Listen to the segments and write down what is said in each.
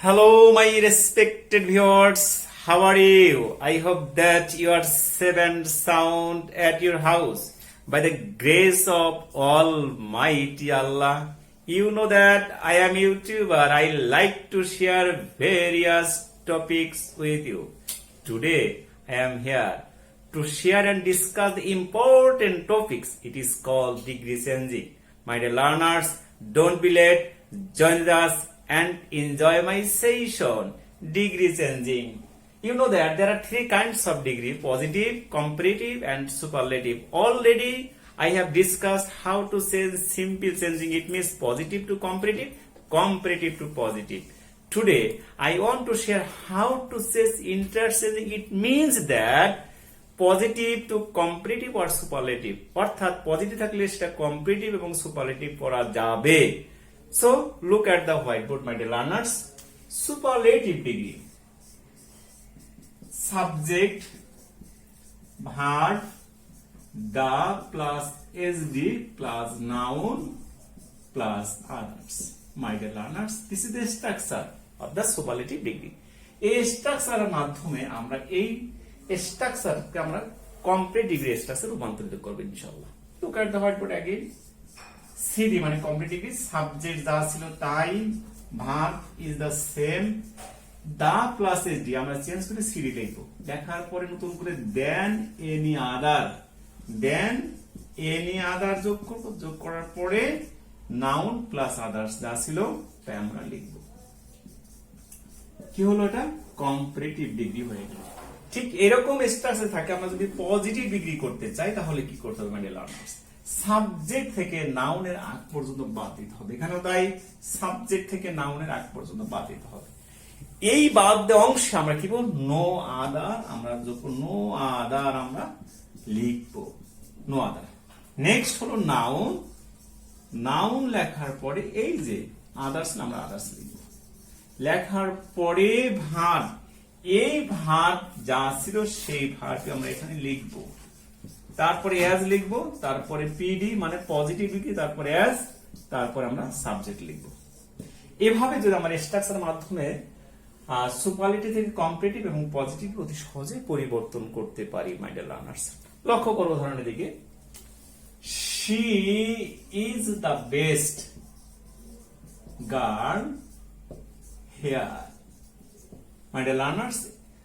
Hello, my respected viewers. How are you? I hope that you are safe and sound at your house by the grace of Almighty Allah. You know that I am YouTuber. I like to share various topics with you. Today, I am here to share and discuss the important topics. It is called degree changing. My dear learners, don't be late. Join us and enjoy my session. Degree changing. You know that there are three kinds of degree: positive, comparative, and superlative. Already I have discussed how to change simple changing. It means positive to comparative, comparative to positive. Today I want to share how to change interchanging. It means that positive to comparative আর superlative, অর্থাৎ positive থাকলে সেটা comparative এবং superlative পড়া যাবে। So look at the white board my dear learners. Superlative degree, subject verb the plus SD plus noun plus others. My dear learners, this is the structure of the superlative degree. এই স্ট্রাকচারের মাধ্যমে আমরা এই স্ট্রাকচারকে আমরা complete degree structure রূপান্তরিত করব ইনশাআল্লাহ। Look at the white board again. CD মানে কমপ্লিট ডিগ্রি, সাবজেক্ট যা ছিল তাই, verb is the same, the plus SD আমরা চেঞ্জ করে সিডি লিখব। লেখার পরে নতুন করে দেন এনি আদার, দেন এনি আদার যোগ করব। যোগ করার পরে নাউন প্লাস আদার্স যা ছিল তাই আমরা লিখব। কি হলো? এটা কম্পারেটিভ ডিগ্রি হয়ে গেল। ঠিক এরকম স্ট্রাকচার থাকে। আমরা যদি পজিটিভ ডিগ্রি করতে চাই তাহলে কি করতে হবে মানে লার্নার্স? সাবজেক্ট থেকে নাউনের আগ পর্যন্ত বাদ দিতে হবে। এখানেও তাই, সাবজেক্ট থেকে নাউনের আগ পর্যন্ত বাদ দিতে হবে। এই বাদ দেওয়া অংশে আমরা কি বলবো? No other. আমরা যখন নো আদার আমরা লিখবো, নো আদার। নেক্সট হলো নাউন। নাউন লেখার পরে এই যে আদার্স, আমরা আদার্স লিখবো। লেখার পরে ভার্ব, এই ভার্ব যা ছিল সেই ভার্বকে আমরা এখানে লিখবো। তারপরে অ্যাজ লিখবো, তারপরে পিডি মানে পজিটিভ ডিগ্রি, তারপরে অ্যাজ, তারপরে আমরা সাবজেক্ট লিখবো। এভাবে যদি আমরা স্ট্রাকচারের মাধ্যমে সুপারলেটিভ থেকে কম্পারেটিভ এবং পজিটিভ অতি সহজে পরিবর্তন করতে পারি মাই ডিয়ার লার্নার্স। লক্ষ্য করবো ধরনের দিকে। She is the best girl here. My dear learners,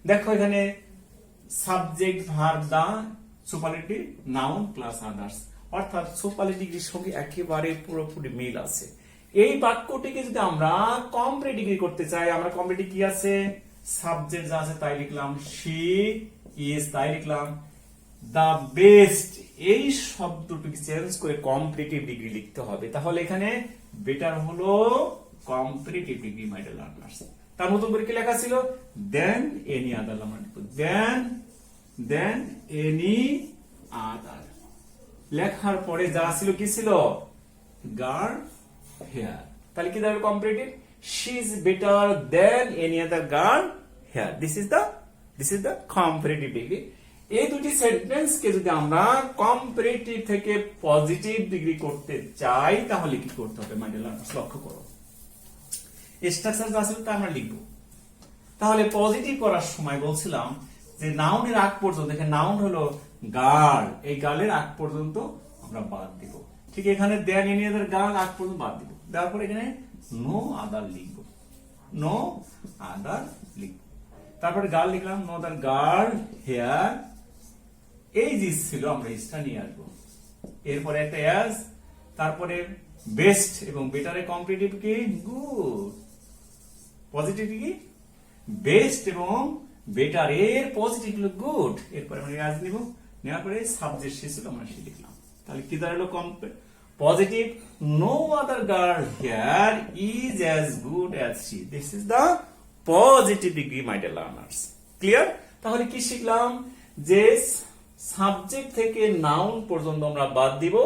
দেখো এখানে subject verb the, superlative, noun plus others, অর্থাৎ সুপারলেটিভের সঙ্গে একেবারে পুরোপুরি মিল আছে। এই বাক্যটিকে যদি আমরা কম্পারেটিভ ডিগ্রি করতে চাই, আমরা কম্পারেটিভ কি আছে? সাবজেক্ট যা আছে তাই লিখলাম, শি ইজ তাই লিখলাম, দা বেস্ট এই শব্দটিকে চেঞ্জ করে কম্পারেটিভ ডিগ্রি লিখতে হবে। তাহলে এখানে বেটার হলো comparative degree my dear learners. তার মতন করে কি লেখা ছিল? দেন এনি আদার, আমরা লিখবো দেন এনি আদার। লেখার পরে যা ছিল কি ছিল? Girl here. তাহলে কি দাঁড়ালো? Comparative. She is better than any other girl here. This is the comparative degree. এই দুটি সেন্টেন্স কে যদি আমরা কম্পারেটিভ থেকে পজিটিভ ডিগ্রি করতে চাই তাহলে কি করতে হবে মাই ডিয়ার লার্নার্স? লক্ষ্য করো, স্ট্রাকচার যা ছিল তা আমরা লিখবো। তাহলে পজিটিভ করার সময় বলছিলাম যে নাউনের আগ পর্যন্ত, এখানে নাউন হলো গার্ল, এই গার্লের আগ পর্যন্ত আমরা বাদ দিব। ঠিক এখানে দেন এনি আদার গার্ল আগ পর্যন্ত বাদ দিব। তারপর এখানে নো আদার লিখবো, নো আদার লিখবো। তারপরে গার্ল লিখলাম, নো আদার গার্ল হেয়ার। এই যে ছিল আমরা ইসটা নিয়ে আসবো। এরপরে একটা অ্যাজ, তারপরে বেস্ট এবং বেটারের কম্পারেটিভ কি? গুড। পজিটিভ কি? বেস্ট এবং বেটার এর পজিটিভ হলো গুড। এরপরে আমরা অ্যাজ নিব, নেওয়ার পরে সাবজেক্ট শেষ হলো, আমরা সে লিখলাম। তাহলে কি দাঁড়ালো? Positive, no other girl here is as good as she. This is the positive degree my dear learners. Clear? তাহলে কি শিখলাম? যে সাবজেক্ট থেকে নাউন পর্যন্ত আমরা বাদ দিব।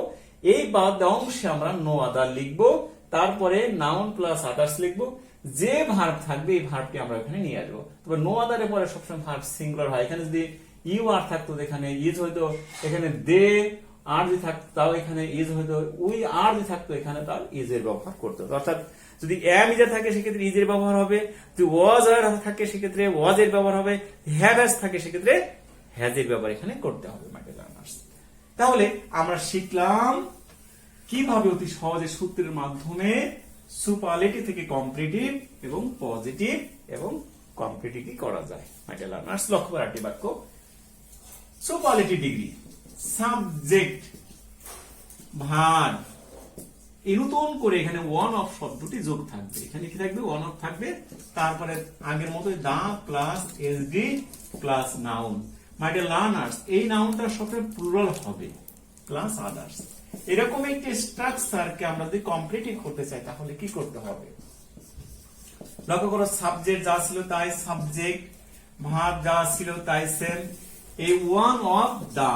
এই বাদ অংশে আমরা নো আদার লিখবো, তারপরে নাউন প্লাস আদার্স লিখবো। যে ভার্ব থাকবে এই ভার্বকে আমরা এখানে নিয়ে আসবো। তবে নো আদারের পরে সবসময় ভার্ব সিঙ্গুলার হয়। এখানে যদি ইউ আর থাকতো, এখানে ইজ হইতো, এখানে দে আর যদি থাকতো তাও এখানে ইজ হইতো, উই আর যদি থাকতো এখানে তার ইজ এর ব্যবহার করতে হতো। অর্থাৎ যদি am is এর থাকে সেক্ষেত্রে is এর ব্যবহার হবে, যদি was এর থাকে সেক্ষেত্রে was এর ব্যবহার হবে, have has থাকে সেক্ষেত্রে has এর ব্যবহার এখানে করতে হবে মাই ডিয়ার লার্নার্স। তাহলে আমরা শিখলাম কিভাবে অতি সহজে সূত্রের মাধ্যমে সুপারলেটিভ থেকে কম্পারেটিভ এবং পজিটিভ এবং কম্পারেটিভ করা যায় মাই ডিয়ার লার্নার্স। লক্ষ্য করার একটি বাক্য, সুপারলেটিভ ডিগ্রি সাবজেক্ট ভার্ব এই নতুন করে এখানে ওয়ান অফ শব্দটি যোগ থাকবে, এখানে কি থাকবে ওয়ান অফ থাকবে, তারপরে আগের মতো the plus SD plus noun. My dear learners এই নাউনটা সবসময় প্লুরাল হবে প্লাস আদার্স। এরকম একটি স্ট্রাকচারকে আমরা যদি কমপ্লিট করতে চাই তাহলে কি করতে হবে? লক্ষ্য করো, সাবজেক্ট যা ছিল তাই সাবজেক্ট, ভার্ব যা ছিল তাই সেম, এই ওয়ান অফ দা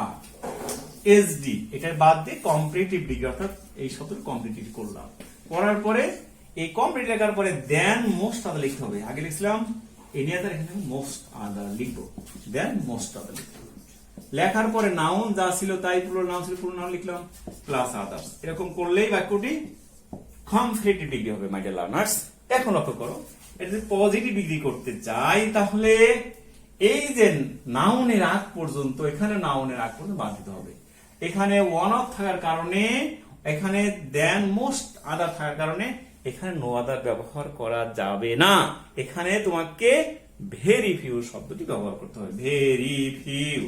এসডি এটা বাদ দিয়ে কম্পারেটিভ ডিগ্রি অর্থাৎ এই শব্দটি কম্পারেটিভ করলাম। করার পরে এই কম্পারেটিভ লেখার পরে দেন মোস্ট আদার লিখতে হবে। আগে লিখছিলাম এনি আদার, এখানে মোস্ট আদার লিখবো, দেন মোস্ট আদার লিখবো। লেখার পরে নাউন যা ছিল তাই পুরো নাউন ছিল পুরো নাউন লিখলাম প্লাস আদার্স। এরকম করলেই বাক্যটি কম্পারেটিভ ডিগ্রি হবে মাই ডিয়ার লার্নার্স। এখন লক্ষ্য করো, এটা যদি পজিটিভ ডিগ্রি করতে চাই তাহলে এই যে নাউনের আগ পর্যন্ত এখানে নাউনের আগ পর্যন্ত বাদ দিতে হবে। এখানে ওয়ান অফ থাকার কারণে, এখানে দেন মোস্ট আদার থাকার কারণে এখানে নো আদার ব্যবহার করা যাবে না। এখানে তোমাকে ভেরি ফিউ শব্দটি ব্যবহার করতে হবে, ভেরি ফিউ,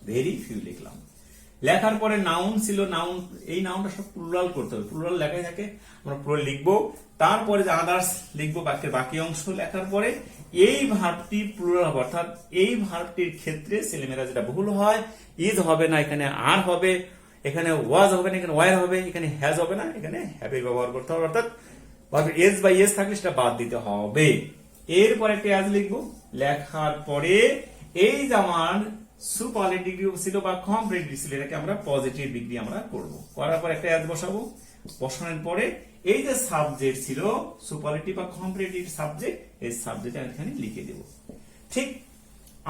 ভেরি ফিউ লিখলাম। লেখার পরে নাউন ছিল, নাউন এই নাউনটা সব প্লুরাল করতে হবে, প্লুরাল লেখাই থাকে আমরা প্লুরাল লিখবো। তারপরে যে আদার্স লিখবো বাক্যের বাকি অংশ লেখার পরে এই ভার্বটি প্লুরাল হবে, অর্থাৎ এই ভার্বটির ক্ষেত্রে ছেলেমেয়েরা যেটা ভুল হয়, ইজ হবে না এখানে আর হবে, এখানে ওয়াজ হবে না এখানে ওয়ার হবে, এখানে হ্যাজ হবে না এখানে হ্যাভ এর ব্যবহার করতে হবে, অর্থাৎ এস বা এস থাকলে সেটা বাদ দিতে হবে। এরপরে একটা অ্যাজ লিখবো, লেখার পরে এই যে আমার সুপারলেটিভ ডিগ্রি ছিল বা কম্পারেটিভ ছিল এটাকে আমরা পজিটিভ ডিগ্রি আমরা করব। করার পর একটা অ্যাজ বসাবো, বসানোর পরে এই যে সাবজেক্ট ছিল সুপারলেটিভ বা কম্পারেটিভ সাবজেক্ট, এই সাবজেক্ট এখানে লিখে দেব। ঠিক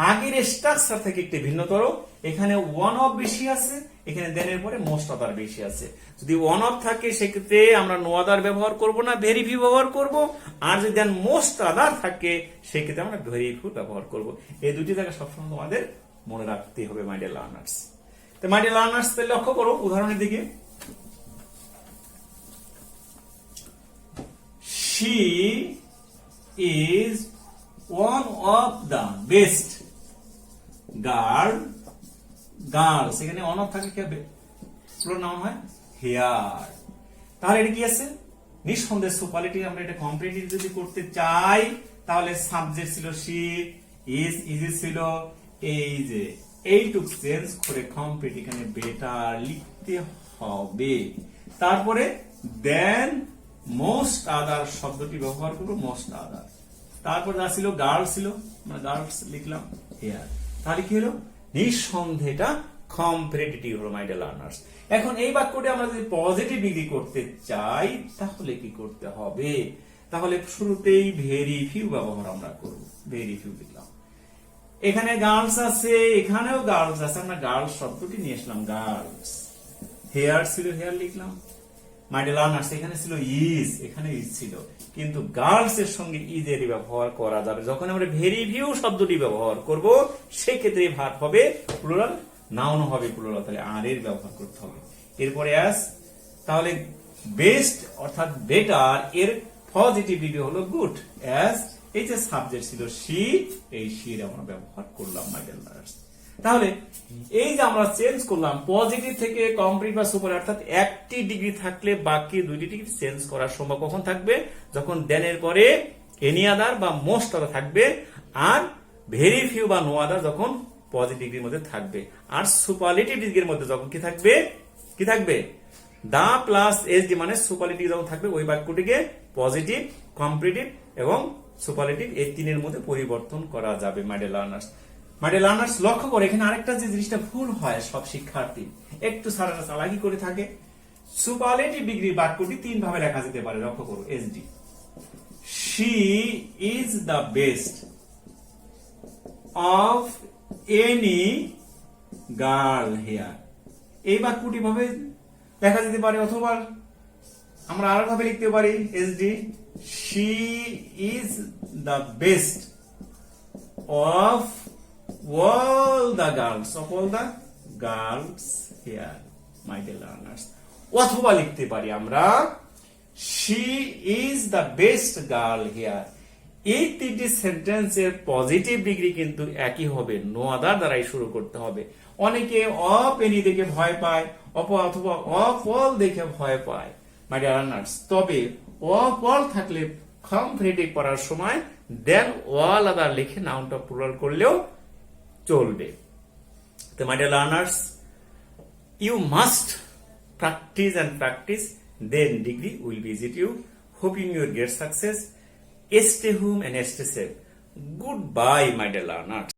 আগের স্ট্রাকচার থেকে একটু ভিন্নতর, এখানে ওয়ান অফ বেশি আছে, এখানে দেনের পরে মোস্ট আদার বেশি আছে। যদি ওয়ান অফ থাকে সেক্ষেত্রে আমরা নো আদার ব্যবহার করব না, ভেরি ফিউ ব্যবহার করব। আর যদি দেন মোস্ট আদার থাকে সেক্ষেত্রে আমরা ভেরি ফিউ ব্যবহার করব। এই দুটি জায়গা সবসময় তোমাদের মনে রাখতে হবে মাই ডিয়ার লার্নার্স। তো মাই ডিয়ার লার্নার্স লক্ষ্য করো উদাহরণের দিকে, she is one of the best girls এখানে one of থাকে কি হবে পুরো নাউন হয় হেয়ার। তাহলে এটা কি আছে নিঃসন্দেহে সুপারলেটিভ। আমরা এটা কম্পারেটিভ যদি করতে চাই তাহলে সাবজেক্ট ছিল she, is ছিল এই যে এইটুক চেঞ্জ করে কম্পারেটিভ এখানে বেটার লিখতে হবে। তারপরে দেন মোস্ট আদার শব্দটি ব্যবহার করবো, মোস্ট আদার। তারপর যা ছিল গার্লস ছিল, আমরা গার্লস লিখলাম হেয়ার। তাহলে কি হলো নিঃসন্দেহে এটা কম্পারেটিভ হলো মাই ডিয়ার লার্নার্স। এখন এই বাক্যটি আমরা যদি পজিটিভ ডিগ্রি করতে চাই তাহলে কি করতে হবে? তাহলে শুরুতেই ভেরি ফিউ ব্যবহার আমরা করব, ভেরি ফিউ লিখলাম। এখানে গার্লস আছে, এখানেও গার্লস আছে, আমরা গার্লস শব্দটি নিয়ে আসলাম গার্লস। হেয়ার ছিল হেয়ার লিখলাম। মাই ডিয়ার লার্নার্স এখানে ছিল ইজ, এখানে ইজ ছিল, কিন্তু গার্লস এর সঙ্গে ইজ এর ব্যবহার করা যাবে যখন আমরা ভেরি ফিউ শব্দটি ব্যবহার করব, সেই ক্ষেত্রে ভার্ব হবে প্লুরাল, নাউন হবে প্লুরাল, তাহলে আর এর ব্যবহার করতে হবে। এরপরে অ্যাজ, তাহলে বেস্ট অর্থাৎ বেটার এর পজিটিভ ডিগ্রি হলো গুড। অ্যাজ এই যে সাবজেক্ট ছিল শি, এই শি এর আমরা ব্যবহার করলাম মাই ডিয়ার লার্নার্স। তাহলে এই যে আমরা চেঞ্জ করলাম পজিটিভ থেকে কম্পারেটিভ বা সুপার, অর্থাৎ একটি ডিগ্রি থাকলে বাকি দুইটি ডিগ্রি চেঞ্জ করার সম্ভব কখন থাকবে? যখন দেনের পরে এনি আদার বা মোস্ট আদার থাকবে, আর ভেরি ফিউ বা নো আদার যখন পজিটিভ ডিগ্রির মধ্যে থাকবে, আর সুপারলেটিভ ডিগ্রির মধ্যে যখন কি থাকবে, কি থাকবে দা প্লাস এসডি মানে সুপারলেটিভ যখন থাকবে ওই বাক্যটিকে পজিটিভ, কম্পারেটিভ এবং সুপারলেটিভ এই তিনের মধ্যে পরিবর্তন করা যাবে মাই ডিয়ার লার্নার্স। মাই ডিয়ার লার্নার্স লক্ষ্য করে এখানে আরেকটা যে জিনিসটা ভুল হয়, সব শিক্ষার্থী একটু সারা চালাকি করে থাকে। সুপারলেটিভ ডিগ্রি বাক্যটি তিন ভাবে লেখা যেতে পারে, লক্ষ্য করো SD. She is the best of any girl here, এই বাক্যটি ভাবে লেখা যেতে পারে। অথবা আমরা আরো ভাবে লিখতে পারি SD, she is the best of all the girls here, my dear learners. অথবা লিখতে পারি আমরা she is the best girl here. এই তিনটি সেন্টেন্সের পজিটিভ ডিগ্রি কিন্তু একই হবে, নো আদার দ্বারাই শুরু করতে হবে। অনেকে অফ এনি দেখে ভয় পায়, অথবা অফ অল দেখে ভয় পায়, মাই ডিয়ার লার্নার্স। তবে অফ অল থাকলে কম্পারেটিভ পড়ার সময় দেন অল আদার লিখে নাউনটা প্লুরাল করলেও চলবে। তো মাই dear learners, you must practice and practice, then degree will visit you. Hoping you will get success. Stay home and stay safe. Goodbye, my dear learners.